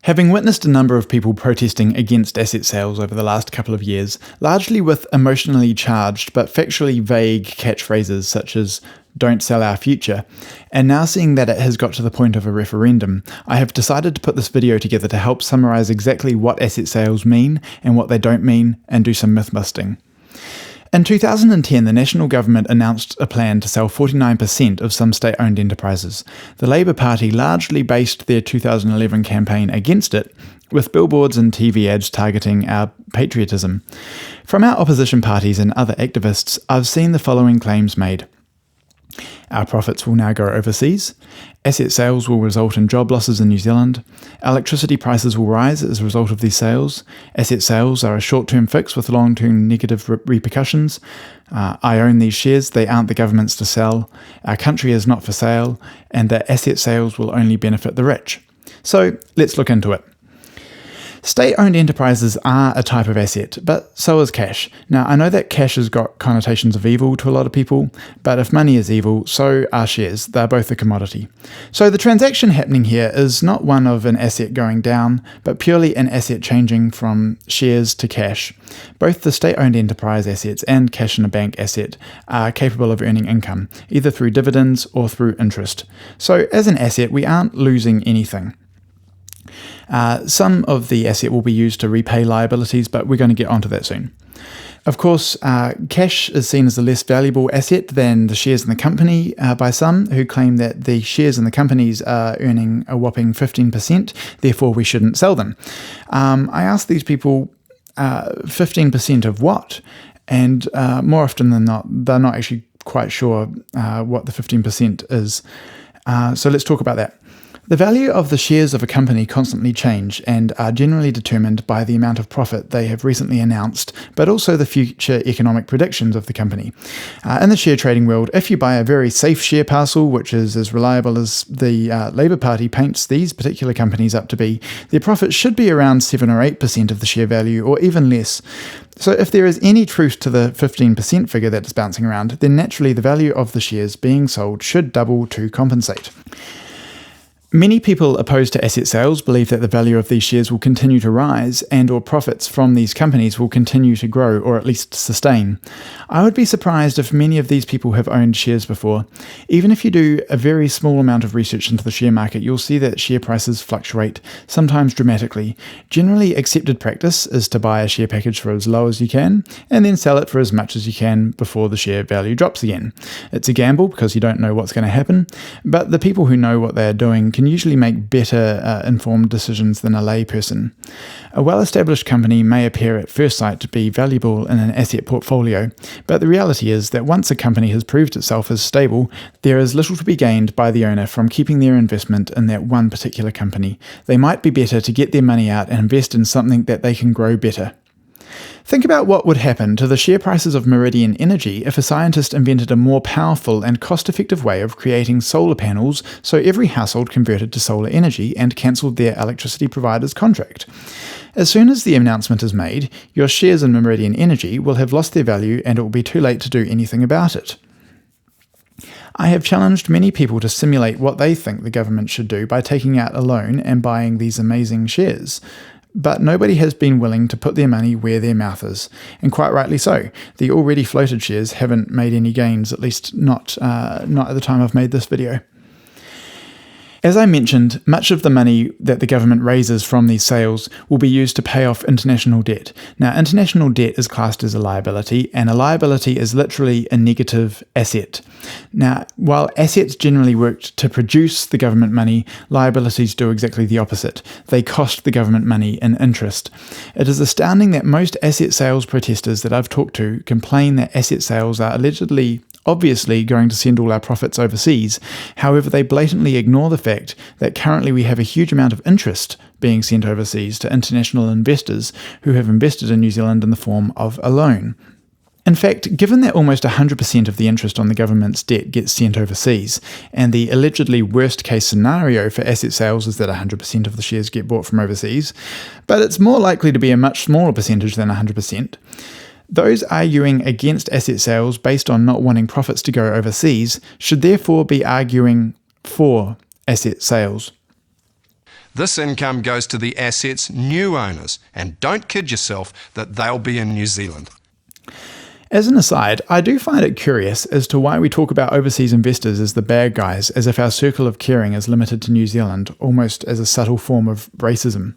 Having witnessed a number of people protesting against asset sales over the last couple of years, largely with emotionally charged but factually vague catchphrases such as "don't sell our future," and now seeing that it has got to the point of a referendum, I have decided to put this video together to help summarise exactly what asset sales mean and what they don't mean, and do some myth busting. In 2010, the national government announced a plan to sell 49% of some state-owned enterprises. The Labour Party largely based their 2011 campaign against it, with billboards and TV ads targeting our patriotism. From our opposition parties and other activists, I've seen the following claims made. Our profits will now go overseas. Asset sales will result in job losses in New Zealand. Electricity prices will rise as a result of these sales. Asset sales are a short-term fix with long-term negative repercussions. I own these shares, they aren't the government's to sell. Our country is not for sale, and that asset sales will only benefit the rich. So let's look into it. State-owned enterprises are a type of asset, but so is cash. Now, I know that cash has got connotations of evil to a lot of people, but if money is evil, so are shares. They're both a commodity. So the transaction happening here is not one of an asset going down, but purely an asset changing from shares to cash. Both the state-owned enterprise assets and cash in a bank asset are capable of earning income, either through dividends or through interest. So as an asset, we aren't losing anything. Some of the asset will be used to repay liabilities, but we're going to get onto that soon. Of course, cash is seen as a less valuable asset than the shares in the company by some, who claim that the shares in the companies are earning a whopping 15%, therefore we shouldn't sell them. I ask these people, 15% of what? And more often than not, they're not actually quite sure what the 15% is. So let's talk about that. The value of the shares of a company constantly change and are generally determined by the amount of profit they have recently announced, but also the future economic predictions of the company. In the share trading world, if you buy a very safe share parcel, which is as reliable as the Labour Party paints these particular companies up to be, their profit should be around 7 or 8% of the share value, or even less. So if there is any truth to the 15% figure that is bouncing around, then naturally the value of the shares being sold should double to compensate. Many people opposed to asset sales believe that the value of these shares will continue to rise and or profits from these companies will continue to grow or at least sustain. I would be surprised if many of these people have owned shares before. Even if you do a very small amount of research into the share market, you'll see that share prices fluctuate, sometimes dramatically. Generally accepted practice is to buy a share package for as low as you can and then sell it for as much as you can before the share value drops again. It's a gamble because you don't know what's going to happen, but the people who know what they're doing can usually make better informed decisions than a lay person. A well-established company may appear at first sight to be valuable in an asset portfolio, but the reality is that once a company has proved itself as stable, there is little to be gained by the owner from keeping their investment in that one particular company. They might be better to get their money out and invest in something that they can grow better. Think about what would happen to the share prices of Meridian Energy if a scientist invented a more powerful and cost-effective way of creating solar panels so every household converted to solar energy and cancelled their electricity provider's contract. As soon as the announcement is made, your shares in Meridian Energy will have lost their value and it will be too late to do anything about it. I have challenged many people to simulate what they think the government should do by taking out a loan and buying these amazing shares. But nobody has been willing to put their money where their mouth is, and quite rightly so. The already floated shares haven't made any gains, at least not at the time I've made this video. As I mentioned, much of the money that the government raises from these sales will be used to pay off international debt. Now, international debt is classed as a liability, and a liability is literally a negative asset. Now, while assets generally work to produce the government money, liabilities do exactly the opposite. They cost the government money in interest. It is astounding that most asset sales protesters that I've talked to complain that asset sales are obviously going to send all our profits overseas. However, they blatantly ignore the fact that currently we have a huge amount of interest being sent overseas to international investors who have invested in New Zealand in the form of a loan. In fact, given that almost 100% of the interest on the government's debt gets sent overseas, and the allegedly worst-case scenario for asset sales is that 100% of the shares get bought from overseas, but it's more likely to be a much smaller percentage than 100%, those arguing against asset sales based on not wanting profits to go overseas should therefore be arguing for asset sales. This income goes to the asset's new owners, and don't kid yourself that they'll be in New Zealand. As an aside, I do find it curious as to why we talk about overseas investors as the bad guys, as if our circle of caring is limited to New Zealand, almost as a subtle form of racism.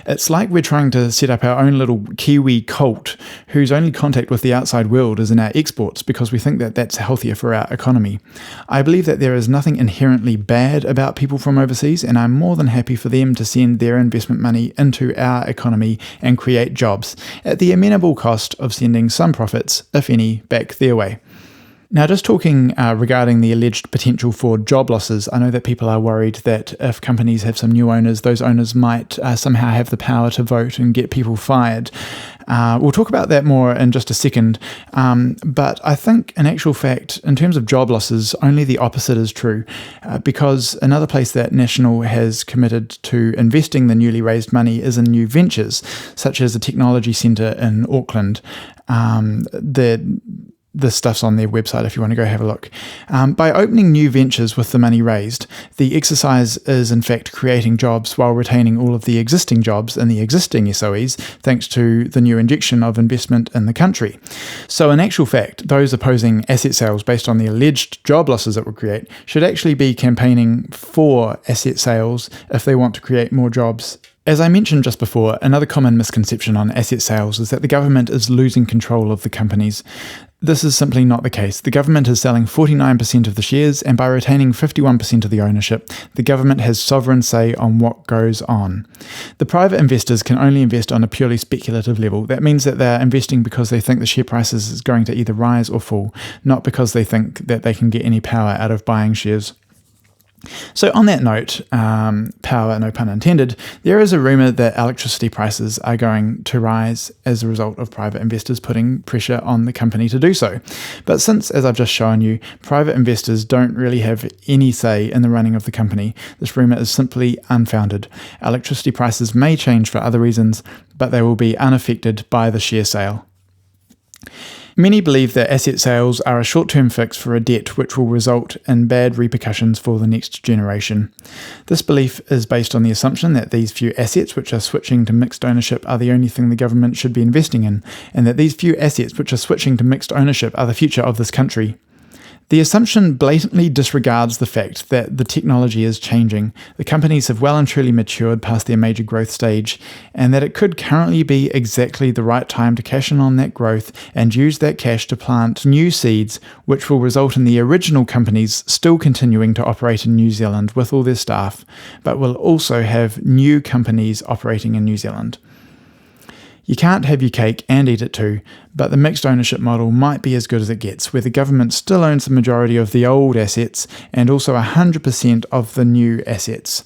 It's like we're trying to set up our own little Kiwi cult, whose only contact with the outside world is in our exports, because we think that that's healthier for our economy. I believe that there is nothing inherently bad about people from overseas, and I'm more than happy for them to send their investment money into our economy and create jobs, at the amenable cost of sending some profits, if any, back their way. Now, just talking regarding the alleged potential for job losses, I know that people are worried that if companies have some new owners, those owners might somehow have the power to vote and get people fired. We'll talk about that more in just a second, but I think in actual fact, in terms of job losses, only the opposite is true, because another place that National has committed to investing the newly raised money is in new ventures, such as the Technology Centre in Auckland. The stuff's on their website if you want to go have a look. By opening new ventures with the money raised, the exercise is in fact creating jobs while retaining all of the existing jobs in the existing SOEs, thanks to the new injection of investment in the country. So in actual fact, those opposing asset sales based on the alleged job losses it will create should actually be campaigning for asset sales if they want to create more jobs. As I mentioned just before, another common misconception on asset sales is that the government is losing control of the companies. This is simply not the case. The government is selling 49% of the shares, and by retaining 51% of the ownership, the government has sovereign say on what goes on. The private investors can only invest on a purely speculative level. That means that they're investing because they think the share price is going to either rise or fall, not because they think that they can get any power out of buying shares. So on that note, power, no pun intended, there is a rumour that electricity prices are going to rise as a result of private investors putting pressure on the company to do so. But since, as I've just shown you, private investors don't really have any say in the running of the company, this rumour is simply unfounded. Electricity prices may change for other reasons, but they will be unaffected by the share sale. Many believe that asset sales are a short-term fix for a debt which will result in bad repercussions for the next generation. This belief is based on the assumption that these few assets which are switching to mixed ownership are the only thing the government should be investing in, and that these few assets which are switching to mixed ownership are the future of this country. The assumption blatantly disregards the fact that the technology is changing, the companies have well and truly matured past their major growth stage, and that it could currently be exactly the right time to cash in on that growth and use that cash to plant new seeds, which will result in the original companies still continuing to operate in New Zealand with all their staff, but will also have new companies operating in New Zealand. You can't have your cake and eat it too, but the mixed ownership model might be as good as it gets, where the government still owns the majority of the old assets and also 100% of the new assets.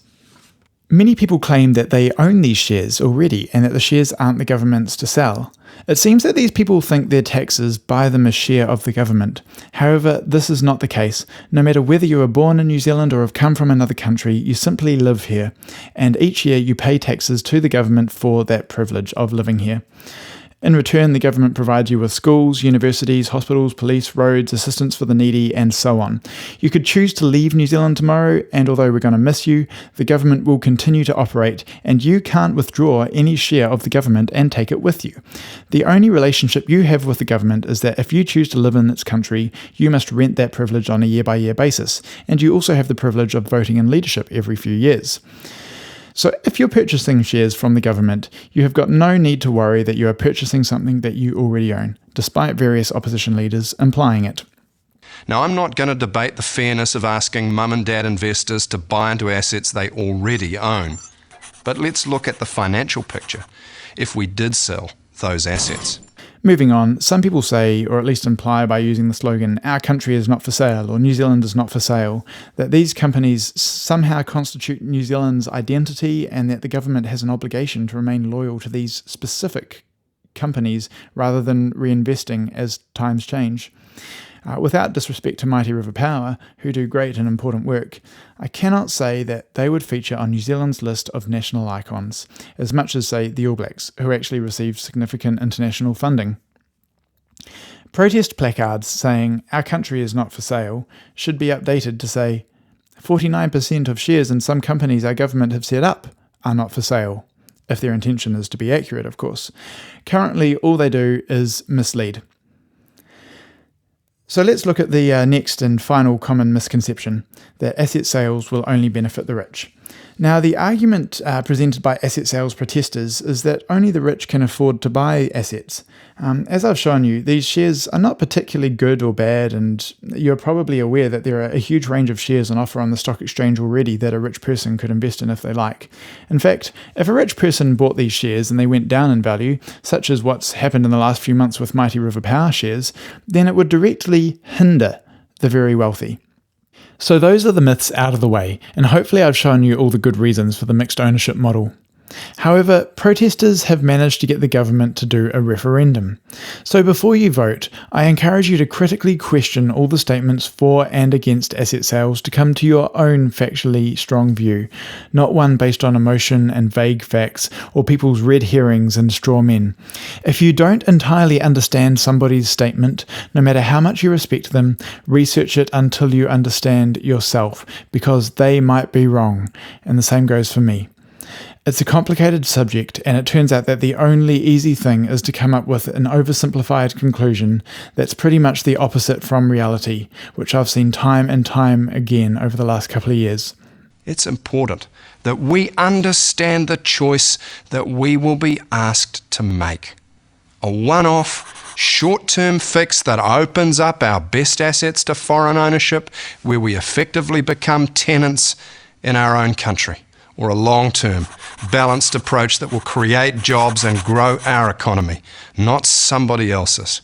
Many people claim that they own these shares already and that the shares aren't the government's to sell. It seems that these people think their taxes buy them a share of the government. However, this is not the case. No matter whether you were born in New Zealand or have come from another country, you simply live here, and each year you pay taxes to the government for that privilege of living here. In return, the government provides you with schools, universities, hospitals, police, roads, assistance for the needy, and so on. You could choose to leave New Zealand tomorrow, and although we're going to miss you, the government will continue to operate, and you can't withdraw any share of the government and take it with you. The only relationship you have with the government is that if you choose to live in its country, you must rent that privilege on a year-by-year basis, and you also have the privilege of voting in leadership every few years. So if you're purchasing shares from the government, you have got no need to worry that you are purchasing something that you already own, despite various opposition leaders implying it. Now, I'm not going to debate the fairness of asking mum and dad investors to buy into assets they already own. But let's look at the financial picture if we did sell those assets. Moving on, some people say, or at least imply by using the slogan, "Our country is not for sale," or "New Zealand is not for sale," that these companies somehow constitute New Zealand's identity and that the government has an obligation to remain loyal to these specific companies rather than reinvesting as times change. Without disrespect to Mighty River Power, who do great and important work, I cannot say that they would feature on New Zealand's list of national icons, as much as, say, the All Blacks, who actually received significant international funding. Protest placards saying, "Our country is not for sale," should be updated to say, 49% of shares in some companies our government have set up are not for sale, if their intention is to be accurate, of course. Currently, all they do is mislead. So let's look at the next and final common misconception, that asset sales will only benefit the rich. Now, the argument presented by asset sales protesters is that only the rich can afford to buy assets. As I've shown you, these shares are not particularly good or bad, and you're probably aware that there are a huge range of shares on offer on the stock exchange already that a rich person could invest in if they like. In fact, if a rich person bought these shares and they went down in value, such as what's happened in the last few months with Mighty River Power shares, then it would directly hinder the very wealthy. So those are the myths out of the way, and hopefully I've shown you all the good reasons for the mixed ownership model. However, protesters have managed to get the government to do a referendum. So before you vote, I encourage you to critically question all the statements for and against asset sales to come to your own factually strong view, not one based on emotion and vague facts or people's red herrings and straw men. If you don't entirely understand somebody's statement, no matter how much you respect them, research it until you understand yourself, because they might be wrong, and the same goes for me. It's a complicated subject, and it turns out that the only easy thing is to come up with an oversimplified conclusion that's pretty much the opposite from reality, which I've seen time and time again over the last couple of years. It's important that we understand the choice that we will be asked to make. A one-off, short-term fix that opens up our best assets to foreign ownership, where we effectively become tenants in our own country. Or a long-term, balanced approach that will create jobs and grow our economy, not somebody else's.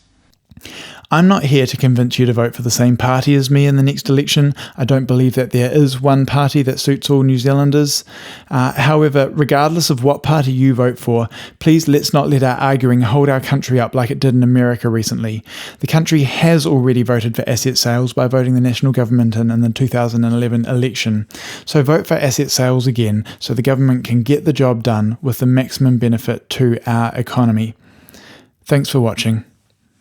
I'm not here to convince you to vote for the same party as me in the next election. I don't believe that there is one party that suits all New Zealanders. However, regardless of what party you vote for, please let's not let our arguing hold our country up like it did in America recently. The country has already voted for asset sales by voting the national government in the 2011 election. So vote for asset sales again so the government can get the job done with the maximum benefit to our economy. Thanks for watching.